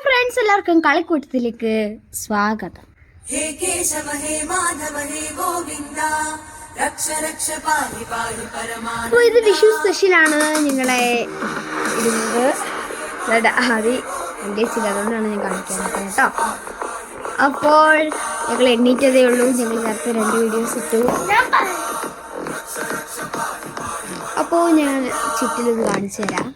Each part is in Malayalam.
ഫ്രണ്ട്സ് എല്ലാവർക്കും കളിക്കൂട്ടത്തിലേക്ക് സ്വാഗതം. അപ്പോൾ ഇത് വിഷു സ്പെഷ്യലാണ് ഞങ്ങളെ ഇടുന്നത്. ആദ്യം എൻ്റെ ചിലതുകൊണ്ടാണ് ഞാൻ കാണിക്കാൻ കേട്ടോ. അപ്പോൾ ഞങ്ങൾ എണ്ണീറ്റതേ ഉള്ളൂ. ഞങ്ങൾ നേരത്തെ 2 വീഡിയോസ് ഇട്ടു. അപ്പോൾ ഞാൻ ചുറ്റിലിത് കാണിച്ചു തരാം.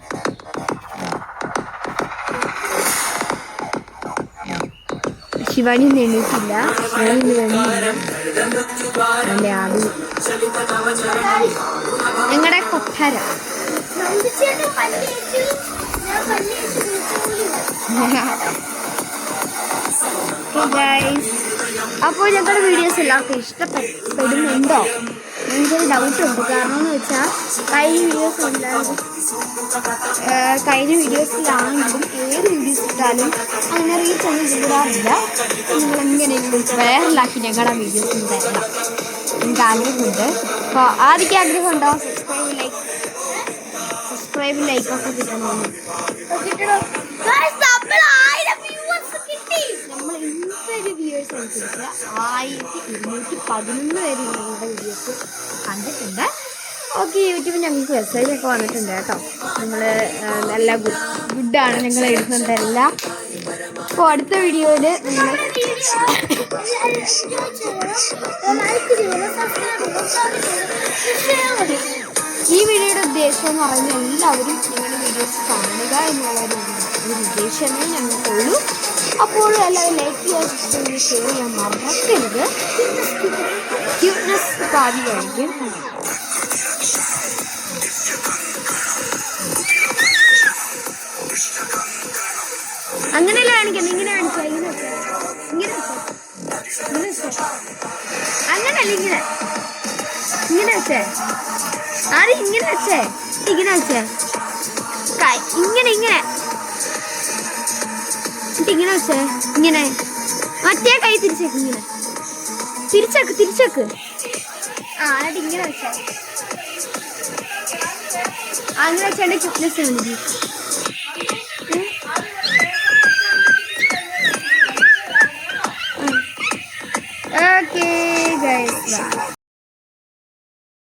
ശിവാനി ഒന്നും എണ്ണീറ്റില്ല. ഞങ്ങളുടെ കൊട്ടാര അപ്പോൾ ഞങ്ങളുടെ വീഡിയോസ് എല്ലാവർക്കും ഇഷ്ടപ്പെടുന്നുണ്ടോ? എനിക്കൊരു ഡൗട്ടുണ്ട്. കാരണം എന്ന് വെച്ചാൽ കഴിഞ്ഞ വീഡിയോസിലാണെങ്കിലും ഏത് വീഡിയോസ് ഇട്ടാലും അങ്ങനെ റീച്ച് ഒന്നും ചെയ്യാറില്ല. നിങ്ങളെങ്ങനെയെങ്കിലും വൈറലാക്കി ഞങ്ങളുടെ വീഡിയോസ് തരണം. എനിക്ക് ആഗ്രഹമുണ്ട്. അപ്പോൾ ആദ്യമൊക്കെ ആഗ്രഹമുണ്ടോ? സബ്സ്ക്രൈബ് ലൈക്കൊക്കെ കിട്ടണമെന്ന്. നമ്മൾ ഇന്നത്തെ വ്യൂവേഴ്സ് അനുസരിച്ച് 1211 പേര് ഞങ്ങളുടെ വീഡിയോസ് കണ്ടിട്ടുണ്ട്. ഓക്കെ, യൂട്യൂബിൽ ഞങ്ങൾക്ക് മെസ്സേജൊക്കെ വന്നിട്ടുണ്ട് കേട്ടോ. നിങ്ങൾ നല്ല ഗുഡാണ് ഞങ്ങൾ എഴുതുന്നതെല്ലാം. അപ്പോൾ അടുത്ത വീഡിയോയിൽ നിങ്ങൾ ഈ വീഡിയോയുടെ ഉദ്ദേശം എന്ന് പറഞ്ഞാൽ എല്ലാവരും ഞങ്ങളുടെ വീഡിയോസ് കാണുക എന്നുള്ളൊരു ഉദ്ദേശമേ ഞങ്ങൾക്കുള്ളൂ. അപ്പോൾ എല്ലാവരും ലൈക്ക് ചെയ്യുക, സബ്സ്ക്രൈബ് ഷെയർ ചെയ്യാൻ മറക്കരുത്. ക്യൂട്ട്നെസ് പാതി കഴിക്കും. അങ്ങനെയല്ല കാണിക്കാം. ഇങ്ങനെ കാണിക്കാം. അങ്ങനല്ല, ഇങ്ങനെ വെച്ചേ. ആദ്യം ഇങ്ങനെ വെച്ചേ. ഇങ്ങനെ വെച്ചേ. ഇങ്ങനെ ഇങ്ങനെ വെച്ചേ. ഇങ്ങനെ മറ്റേ കൈ തിരിച്ചേക്ക്. ഇങ്ങനെ തിരിച്ചേക്ക്. എന്നിട്ട് ഇങ്ങനെ വെച്ചേ. അങ്ങനെ വെച്ചാൽ ക്യൂട്ട്നെസ്